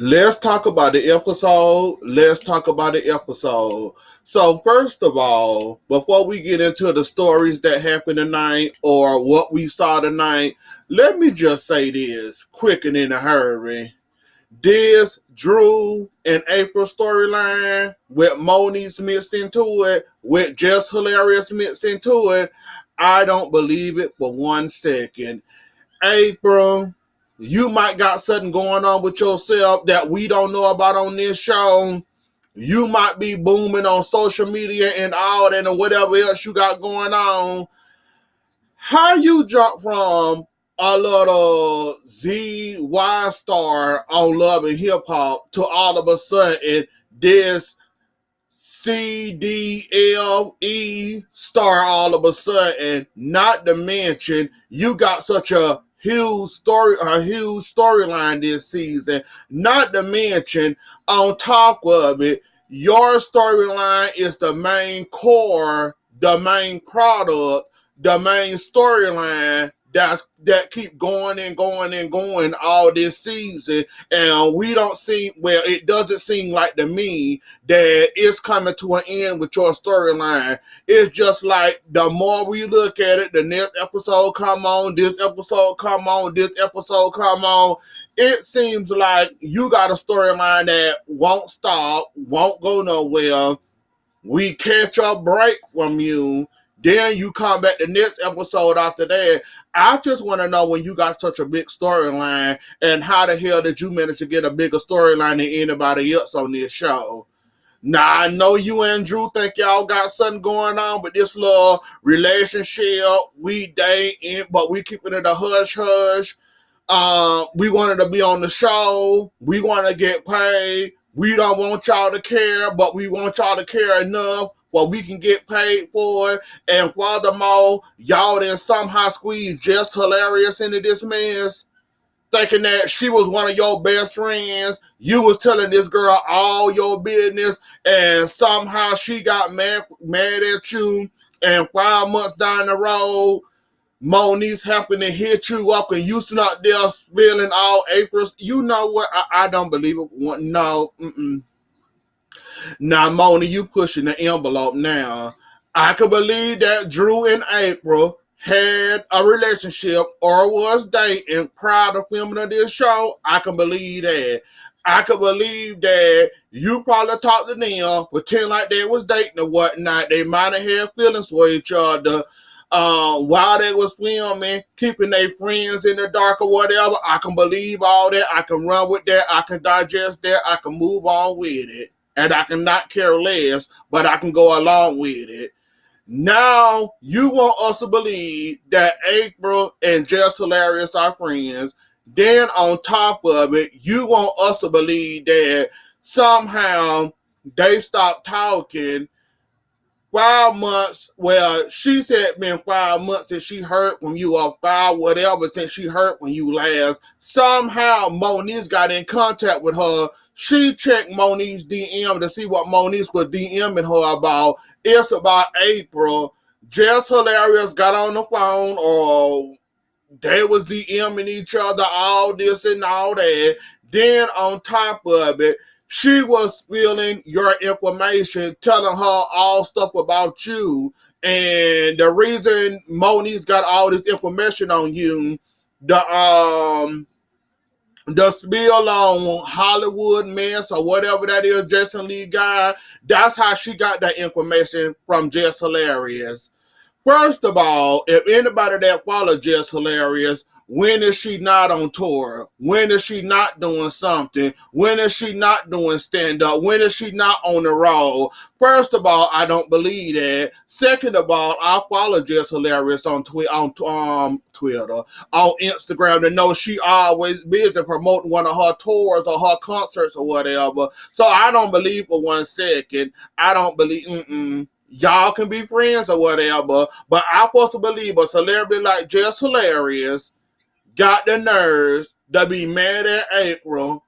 Let's talk about the episode. Let's talk about the episode. So, first of all, before we get into the stories that happened tonight or what we saw tonight, let me just say this quick and in a hurry. This Drew and April storyline with Moniz mixed into it, with Just Hilarious mixed into it, I don't believe it for 1 second. April, you might got something going on with yourself that we don't know about on this show. You might be booming on social media and all that and whatever else you got going on. How you jump from a little ZY star on Love and Hip Hop to all of a sudden this CDLE star all of a sudden, not to mention you got such a huge storyline this season, not to mention on top of it, your storyline is the main core, the main product, the main storyline that keep going and going and going all this season, and we don't seem, well, it doesn't seem like to me that it's coming to an end with your storyline. It's just like the more we look at it, the next episode come on, this episode come on, this episode come on. It seems like you got a storyline that won't stop, won't go nowhere. We catch a break from you. Then you come back the next episode after that. I just want to know, when you got such a big storyline, and how the hell did you manage to get a bigger storyline than anybody else on this show? Now, I know you and Drew think y'all got something going on with this little relationship. We dating, but we keeping it a hush hush. We wanted to be on the show. We want to get paid. We don't want y'all to care, but we want y'all to care enough where we can get paid for it. And furthermore, y'all then somehow squeeze Just Hilarious into this mess, thinking that she was one of your best friends. You was telling this girl all your business, and somehow she got mad at you. And 5 months down the road, Moniz happened to hit you up, and you not there spilling all April's. You know what? I don't believe it. No, now, Moni, you pushing the envelope now. I could believe that Drew and April had a relationship or was dating prior to filming of this show. I can believe that. I could believe that you probably talked to them, pretend like they was dating or whatnot. They might have had feelings for each other. While they was filming, keeping their friends in the dark or whatever. I can believe all that. I can run with that. I can digest that. I can move on with it, and I can not care less, but I can go along with it. Now you want us to believe that April and Just Hilarious are friends. Then on top of it, you want us to believe that somehow they stopped talking 5 months. Well, she said been 5 months since she heard from you, or five whatever since she heard from you last. Somehow Moniz got in contact with her. She checked Moniz's DM to see what Moniz was DMing her about. It's about April. Just Hilarious got on the phone, or they was DMing each other, all this and all that. Then on top of it, she was spilling your information, telling her all stuff about you. And the reason Moni's got all this information on you, the spill on Hollywood Mess or whatever that is, Jason Lee guy, that's how she got that information from Just Hilarious. First of all, if anybody that follows Just Hilarious, when is she not on tour? When is she not doing something? When is she not doing stand-up? When is she not on the road? First of all, I don't believe that. Second of all, I follow Just Hilarious on Twitter, on Instagram, to know she always busy promoting one of her tours or her concerts or whatever. So I don't believe for 1 second. I don't believe. Y'all can be friends or whatever, but I'm supposed to believe a celebrity like Just Hilarious got the nerves to be mad at April.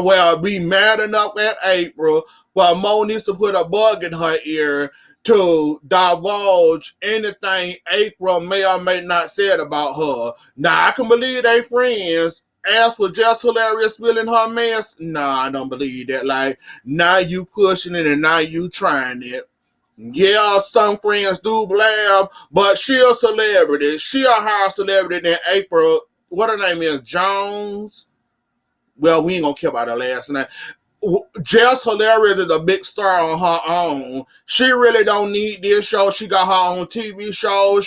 Well, be mad enough at April, but Mo needs to put a bug in her ear to divulge anything April may or may not said about her. Now, I can believe they friends. As for Just Hilarious spilling her mess, nah, I don't believe that. Like, now you pushing it and now you trying it. Yeah, some friends do blab, but she a celebrity. She a higher celebrity than April. What her name is? Jones? Well, we ain't gonna care about her last name. Jess Hilarious is a big star on her own. She really don't need this show. She got her own TV show.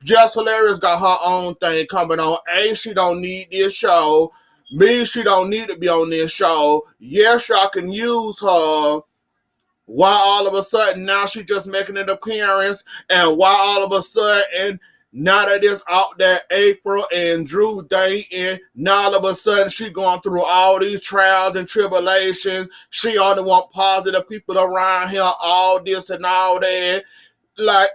Jess Hilarious got her own thing coming on. A, she don't need this show. B, she don't need to be on this show. Yes, y'all can use her. Why all of a sudden now she just making an appearance, and why all of a sudden now that it's out that April and Drew dating, now all of a sudden she going through all these trials and tribulations. She only want positive people around here, all this and all that. Like,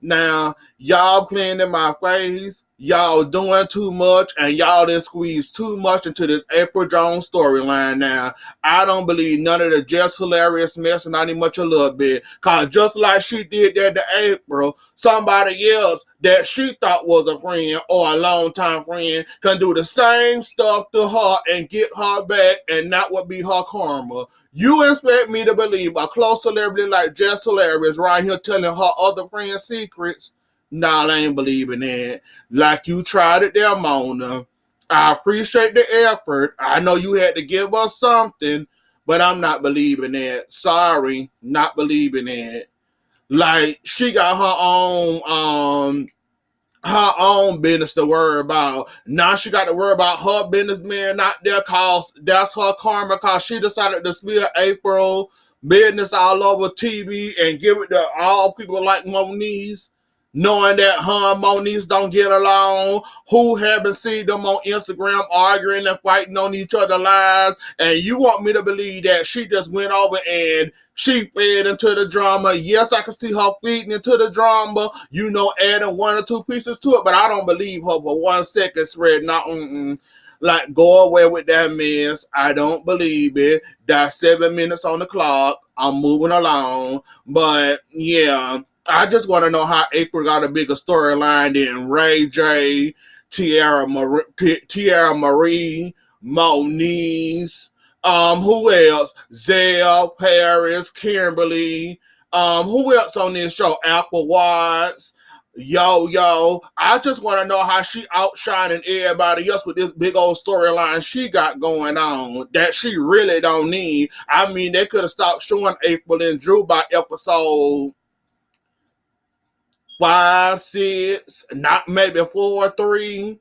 Now, y'all playing in my face. Y'all doing too much, and y'all done squeezed too much into this April Jones storyline now. I don't believe none of the Just Hilarious mess, not even much a little bit. Cause just like she did that to April, somebody else that she thought was a friend or a longtime friend can do the same stuff to her and get her back, and that would be her karma. You expect me to believe a close celebrity like Jess Hilarious right here telling her other friends secrets? Nah, I ain't believing that. Like you tried it there, Mona. I appreciate the effort. I know you had to give us something, but I'm not believing that. Sorry, not believing that. Like she got her own business to worry about. Now she got to worry about her business being not there cause that's her karma cause she decided to spill April business all over TV and give it to all people like Moniz. Knowing that her and Moniz don't get along, who haven't seen them on Instagram arguing and fighting on each other's lives, and you want me to believe that she just went over and she fed into the drama. Yes, I can see her feeding into the drama, adding one or two pieces to it, but I don't believe her for 1 second, Spread. Not, Like, go away with that mess. I don't believe it. That's 7 minutes on the clock. I'm moving along. But, yeah, I just want to know how April got a bigger storyline than Ray J, Tiara Marie, Moniz, who else? Zell, Paris, Kimberly. Who else on this show? Apple Watts. Yo. I just want to know how she outshining everybody else with this big old storyline she got going on that she really don't need. I mean, they could have stopped showing April and Drew by episode 5, 6, not maybe 4 or 3.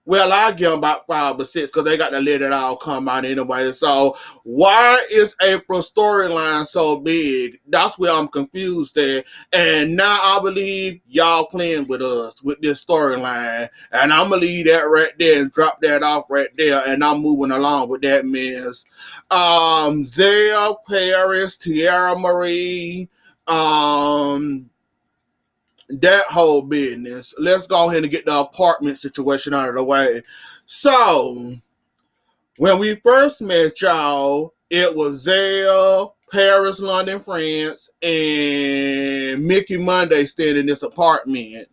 Well, I give them about 5 or 6 because they got to let it all come out anyway. So, why is April's storyline so big? That's where I'm confused at. And now I believe y'all playing with us with this storyline. And I'm going to leave that right there and drop that off right there. And I'm moving along with that mess. Zell, Paris, Tiara Marie, that whole business. Let's go ahead and get the apartment situation out of the way. So, when we first met y'all, it was Zell, Paris, London, France, and Mickey Monday staying in this apartment.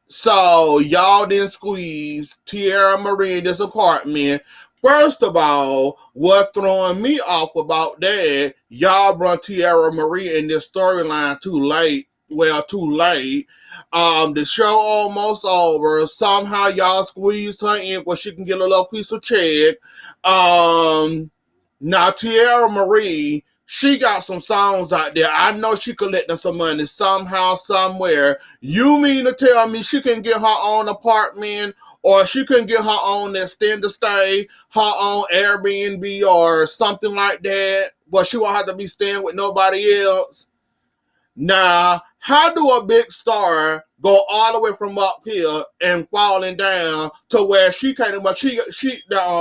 So, y'all didn't squeeze Tiara Marie in this apartment. First of all, what throwing me off about that, y'all brought Tiara Marie in this storyline too late. Well, too late. The show almost over. Somehow y'all squeezed her in where she can get a little piece of check. Now Tiara Marie, she got some songs out there. I know she collecting some money somehow, somewhere. You mean to tell me she can get her own apartment, or she can get her own extended stay, her own Airbnb or something like that, but she won't have to be staying with nobody else? Now, how do a big star go all the way from up here and falling down to where she can't? But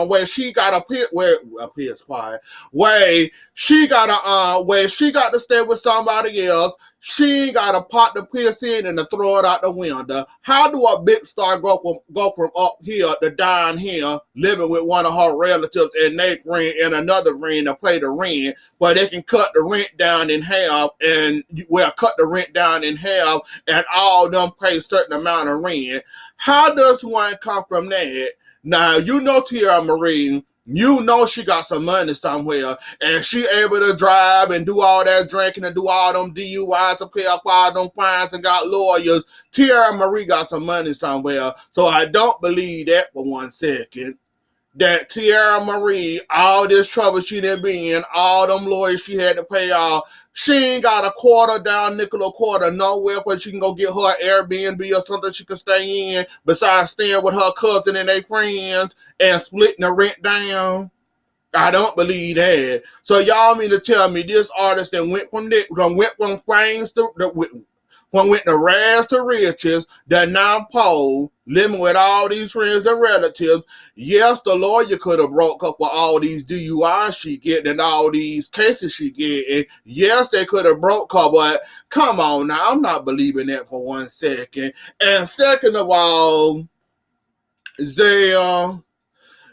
where she got a pit where a spot where she got where she got to stay with somebody else. She ain't got a pot to piss in and to throw it out the window. How do a big star go from up here to down here, living with one of her relatives and they rent and another rent to pay the rent, where they can cut the rent down in half and cut the rent down in half and all them pay a certain amount of rent? How does one come from that Now, you know Tierra Marie, you know she got some money somewhere, and she able to drive and do all that drinking and do all them DUIs and pay up all them fines and got lawyers. Tierra Marie got some money somewhere, so I don't believe that for 1 second. That Tierra Marie, all this trouble she done been in, all them lawyers she had to pay off, she ain't got a quarter down, nickel or quarter nowhere where she can go get her Airbnb or something she can stay in besides staying with her cousin and their friends and splitting the rent down. I don't believe that. So y'all mean to tell me this artist that went from fame to went to rags to riches, that now Paul, living with all these friends and relatives. Yes, the lawyer could have broke up with all these DUIs she get and all these cases she get. And yes, they could have broke up, but come on now, I'm not believing that for 1 second. And second of all, they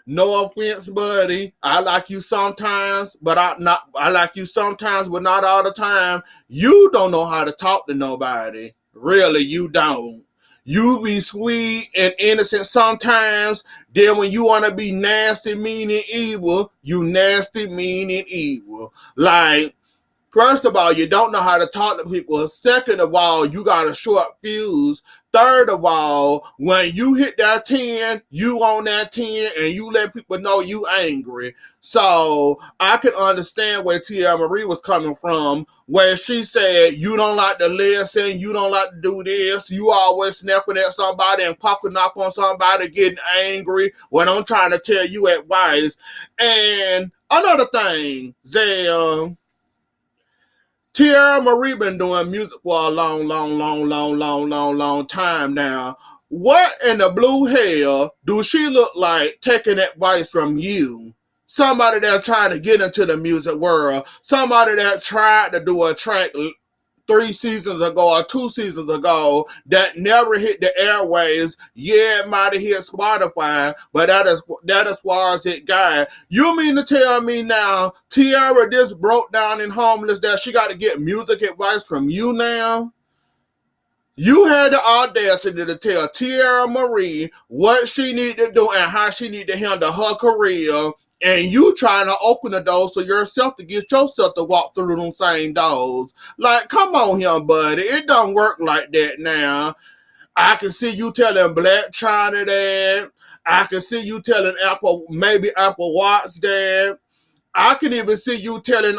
no offense, buddy. I like you sometimes, but I like you sometimes, but not all the time. You don't know how to talk to nobody. Really, you don't. You be sweet and innocent sometimes. Then when you want to be nasty, mean, and evil, you nasty, mean, and evil. Like, first of all, you don't know how to talk to people. Second of all, you got a short fuse. Third of all, when you hit that 10, you on that 10 and you let people know you angry. So I can understand where Tia Marie was coming from, where she said, you don't like to listen, you don't like to do this, you always snapping at somebody and popping up on somebody, getting angry when I'm trying to tell you advice. And another thing, Zay, Tierra Marie been doing music for a long time now. What in the blue hell do she look like taking advice from you? Somebody that's trying to get into the music world. Somebody that tried to do a track 3 seasons ago or 2 seasons ago that never hit the airways. Yeah, it might have hit Spotify, but that as far as it got. You mean to tell me now, Tierra just broke down and homeless that she got to get music advice from you now? You had the audacity to tell Tierra Marie what she need to do and how she need to handle her career, and you trying to open the doors for yourself to get yourself to walk through them same doors. Like, come on here, buddy. It don't work like that now. I can see you telling Black China that. I can see you telling maybe Apple Watts that. I can even see you telling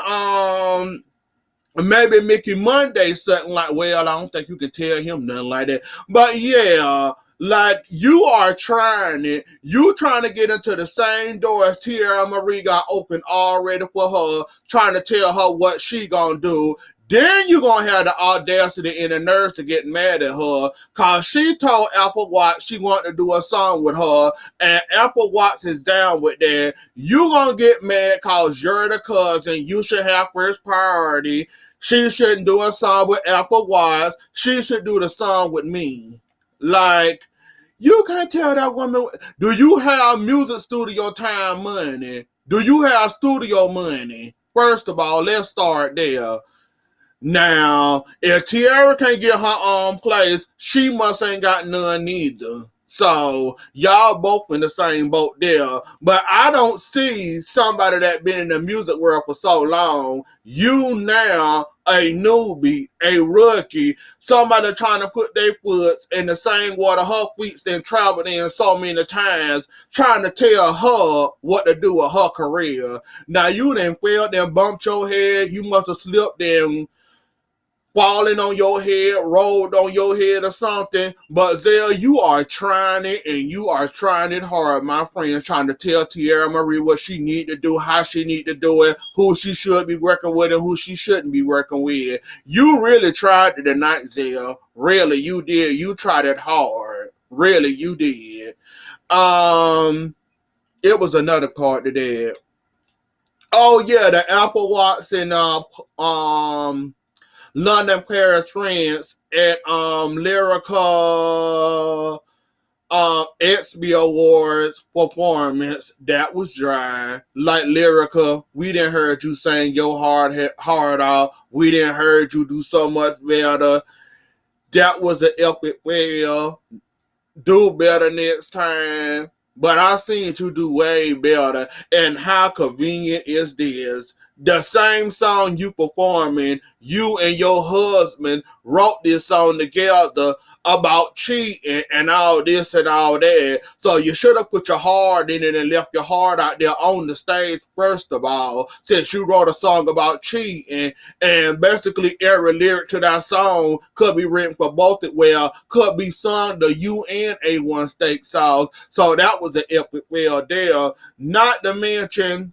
maybe Mickey Monday something like, well, I don't think you can tell him nothing like that. But yeah, like you are trying it. You trying to get into the same door as Tierra Marie got open already for her, trying to tell her what she gonna do. Then you gonna have the audacity and the nerves to get mad at her cause she told Apple Watts she wanted to do a song with her and Apple Watts is down with that. You gonna get mad cause you're the cousin. You should have first priority. She shouldn't do a song with Apple Watts. She should do the song with me. Like, you can't tell that woman. Do you have music studio time money? Do you have studio money? First of all, let's start there. Now, if Tierra can't get her own place, she must ain't got none neither. So y'all both in the same boat there. But I don't see somebody that been in the music world for so long. You now a newbie, a rookie, somebody trying to put their foot in the same water her feet's been traveled in so many times, trying to tell her what to do with her career. Now you done failed and bumped your head. You must have slipped and falling on your head, rolled on your head or something. But Zell, you are trying it and you are trying it hard, my friend, trying to tell Tierra Marie what she need to do, how she need to do it, who she should be working with and who she shouldn't be working with. You really tried it tonight, Zell. Really, you did. You tried it hard. Really, you did. It was another part to that. Oh yeah, the Apple Watts and London, Paris, France at Lyrica XB Awards performance. That was dry. Like Lyrica, we didn't heard you sing your heart off. We didn't heard you do so much better. That was an epic fail. Do better next time. but I seen you do way better. And how convenient is this? The same song you performing, you and your husband wrote this song together about cheating and all this and all that. So you should have put your heart in it and left your heart out there on the stage first of all, since you wrote a song about cheating. And basically every lyric to that song could be written for both it well, could be sung to you and A1 Steak Sauce. So that was an epic fail there. Not to mention,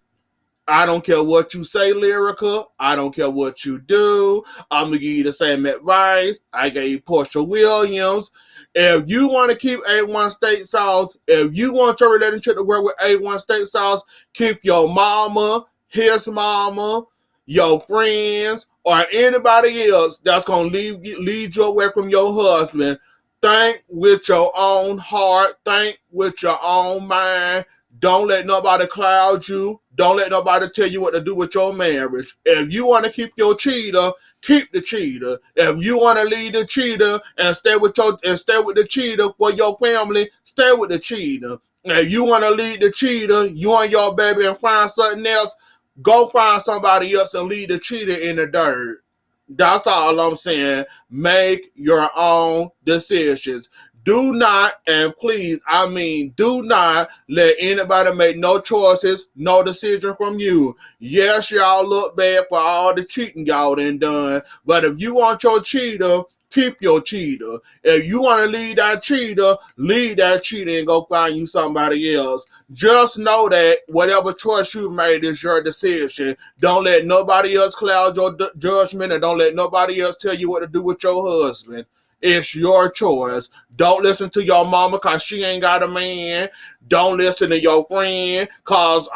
I don't care what you say, Lyrica. I don't care what you do. I'm gonna give you the same advice I gave Portia Williams. If you want to keep A1 Steak Sauce, if you want your relationship to work with A1 Steak Sauce, keep your mama, his mama, your friends, or anybody else that's gonna lead you away from your husband. Think with your own heart. Think with your own mind. Don't let nobody cloud you. Don't let nobody tell you what to do with your marriage. If you want to keep your cheater, keep the cheater. If you want to leave the cheater and stay with the cheater for your family, stay with the cheater. If you want to leave the cheater, you and your baby, and find something else, go find somebody else and leave the cheater in the dirt. That's all I'm saying. Make your own decisions. Do not, and please, I mean, do not let anybody make no choices, no decision from you. Yes, y'all look bad for all the cheating y'all done, but if you want your cheater, keep your cheater. If you want to leave that cheater and go find you somebody else. Just know that whatever choice you made is your decision. Don't let nobody else cloud your judgment, and don't let nobody else tell you what to do with your husband. It's your choice. Don't listen to your mama cause she ain't got a man. Don't listen to your friend cause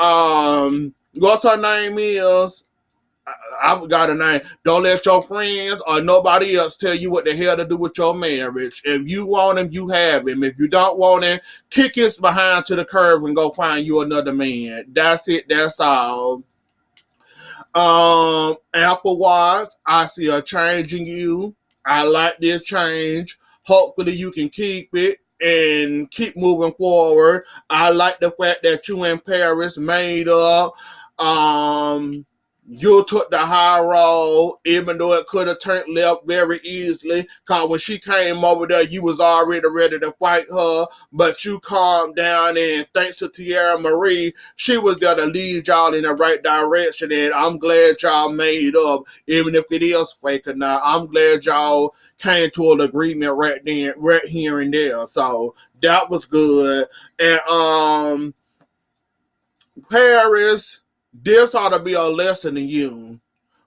what's her name is? I've got a name. Don't let your friends or nobody else tell you what the hell to do with your marriage. If you want him, you have him. If you don't want him, kick his behind to the curb and go find you another man. That's it. That's all. Apple Watch, I see a change in you. I like this change. Hopefully you can keep it and keep moving forward. I like the fact that you and Paris made up. Um, you took the high road, even though it could have turned left very easily. Cause when she came over there, you was already ready to fight her, but you calmed down, and thanks to Tierra Marie, she was there to lead y'all in the right direction, and I'm glad y'all made up, even if it is fake or not. I'm glad y'all came to an agreement right then, right here and there. So that was good. And Paris, this ought to be a lesson to you.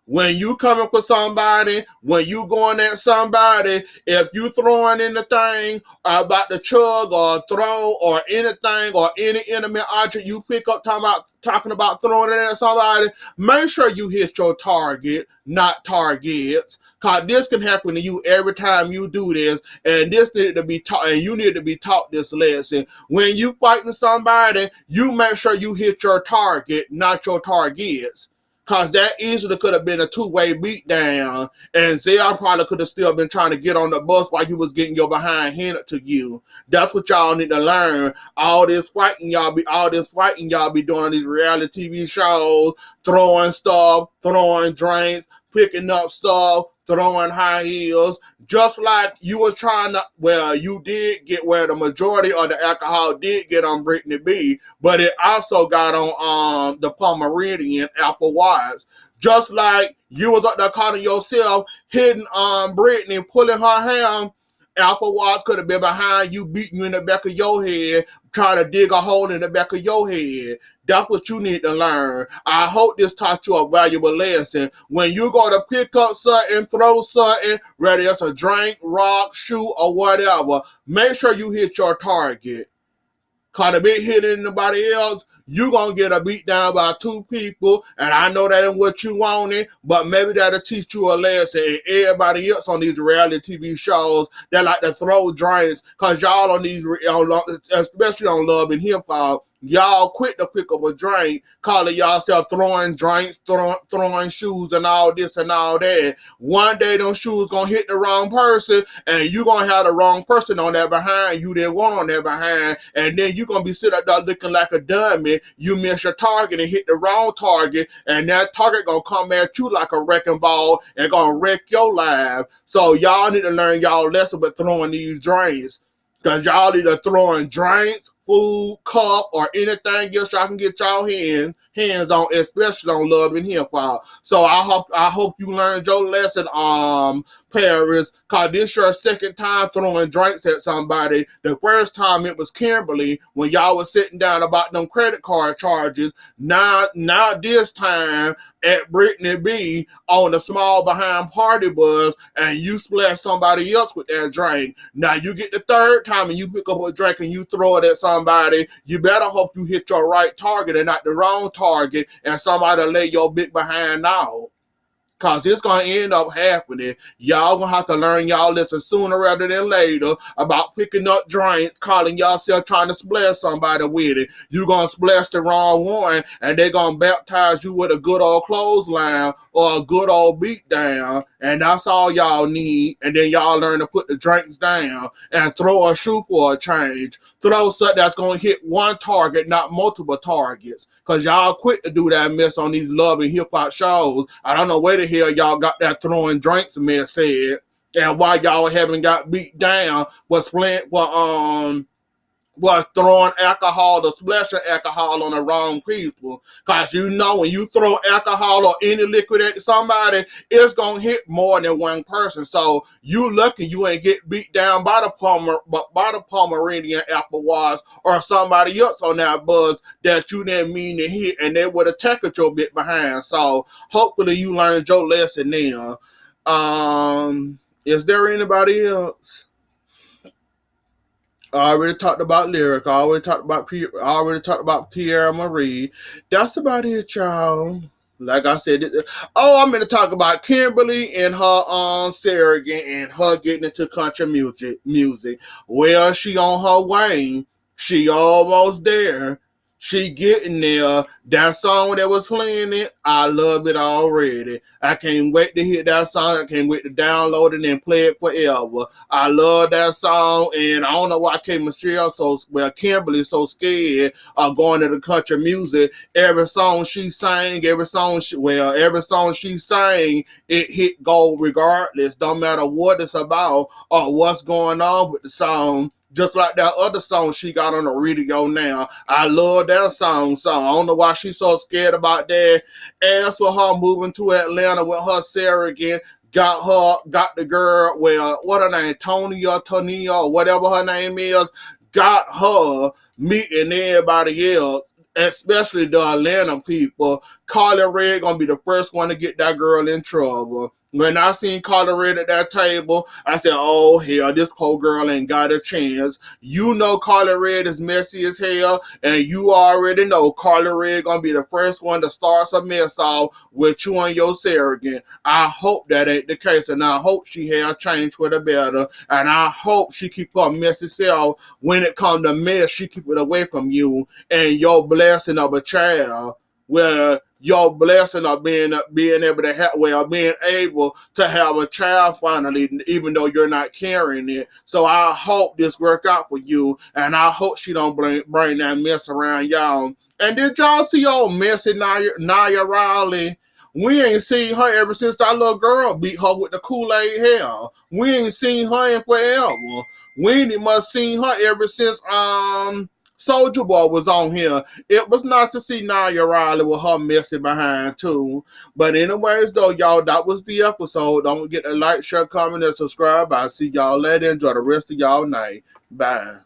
When you coming for somebody, when you going at somebody, if you throwing in the thing about the chug or throw or anything or any enemy object you pick up talking about throwing it at somebody, make sure you hit your target, not targets. Cause this can happen to you every time you do this, and this need to be taught, and you need to be taught this lesson. When you fighting somebody, you make sure you hit your target, not your targets. Cause that easily could have been a two-way beatdown, and Zayar probably could have still been trying to get on the bus while you was getting your behind handed to you. That's what y'all need to learn. All this fighting y'all be doing these reality TV shows, throwing stuff, throwing drinks, picking up stuff, throwing high heels. Just like you was trying to, well, you did get where the majority of the alcohol did get on Brittany B, but it also got on the Pomeranian Apple Watch. Just like you was up there calling yourself hitting Brittany, pulling her hair, Apple Watch could have been behind you, beating you in the back of your head, trying to dig a hole in the back of your head. That's what you need to learn. I hope this taught you a valuable lesson. When you go to pick up something, throw something, whether it's a drink, rock, shoe, or whatever, make sure you hit your target. Cause if it hit anybody else, you gonna get a beat down by two people, and I know that ain't what you wanted, but maybe that'll teach you a lesson. And everybody else on these reality TV shows that like to throw drinks, cause y'all on these, especially on Love and Hip Hop, y'all quit to pick up a drink, calling yourself throwing drinks, throwing shoes and all this and all that. One day them shoes gonna hit the wrong person, and you gonna have the wrong person on that behind you didn't want on that behind, and then you gonna be sitting up there looking like a dummy. You miss your target and hit the wrong target, and that target gonna come at you like a wrecking ball and gonna wreck your life. So y'all need to learn y'all lesson with throwing these drinks. Cause y'all either throwing drinks, food, cup, or anything else y'all can get y'all hands on, especially on Love and Hip Hop. So I hope you learned your lesson, Paris, cause this your second time throwing drinks at somebody. The first time it was Kimberly when y'all was sitting down about them credit card charges. Now this time at Brittany B on the small behind party bus, and you splash somebody else with that drink. Now you get the third time and you pick up a drink and you throw it at somebody. You better hope you hit your right target and not the wrong target, and somebody lay your big behind out. Cause it's gonna end up happening. Y'all gonna have to learn y'all lesson sooner rather than later about picking up drinks, calling yourself trying to splash somebody with it. You gonna splash the wrong one, and they gonna baptize you with a good old clothesline or a good old beat down, and that's all y'all need. And then y'all learn to put the drinks down and throw a shoe for a change. Throw something that's gonna hit one target, not multiple targets. Cause y'all quit to do that mess on these Love and Hip Hop shows. I don't know where the hell y'all got that throwing drinks mess said, and why y'all haven't got beat down was throwing alcohol or splashing alcohol on the wrong people. Cause you know when you throw alcohol or any liquid at somebody, it's gonna hit more than one person. So you lucky you ain't get beat down by the Pomeranian apple wash or somebody else on that bus that you didn't mean to hit, and they would have tackled your bit behind. So hopefully you learned your lesson there. Is there anybody else? I already talked about Lyric. I already talked about Tierra Marie. That's about it, y'all. Like I said, I'm going to talk about Kimberly and her surrogate and her getting into country music. Well, she on her way. She almost there. She getting there. That song that was playing it, I love it already. I can't wait to hear that song. I can't wait to download it and play it forever. I love that song, and I don't know why Kimberly so scared of going to the country music. Every song she sang, every song she sang, it hit gold regardless. Don't matter what it's about or what's going on with the song. Just like that other song she got on the radio now. I love that song. So I don't know why she's so scared about that. As for her moving to Atlanta with her surrogate, got the girl, well, what her name, Tonia, or whatever her name is, got her meeting everybody else, especially the Atlanta people. Carly Red gonna be the first one to get that girl in trouble. When I seen Carly Red at that table, I said, oh hell, this poor girl ain't got a chance. You know Carly Red is messy as hell, and you already know Carly Red gonna be the first one to start some mess off with you and your surrogate. I hope that ain't the case, and I hope she has changed for the better, and I hope she keep her messy self. When it comes to mess, she keep it away from you and your blessing of a child, where your blessing of being able to have, being able to have a child finally, even though you're not carrying it. So I hope this work out for you, and I hope she don't bring that mess around y'all. And did y'all see old messy Naya Riley? We ain't seen her ever since that little girl beat her with the Kool-Aid hair. We ain't seen her in forever. We ain't must seen her ever since Soldier Boy was on here. It was nice to see Naya Riley with her messy behind too. But anyways though, y'all, that was the episode. Don't forget to like, share, comment, and subscribe. I'll see y'all later. Enjoy the rest of y'all night. Bye.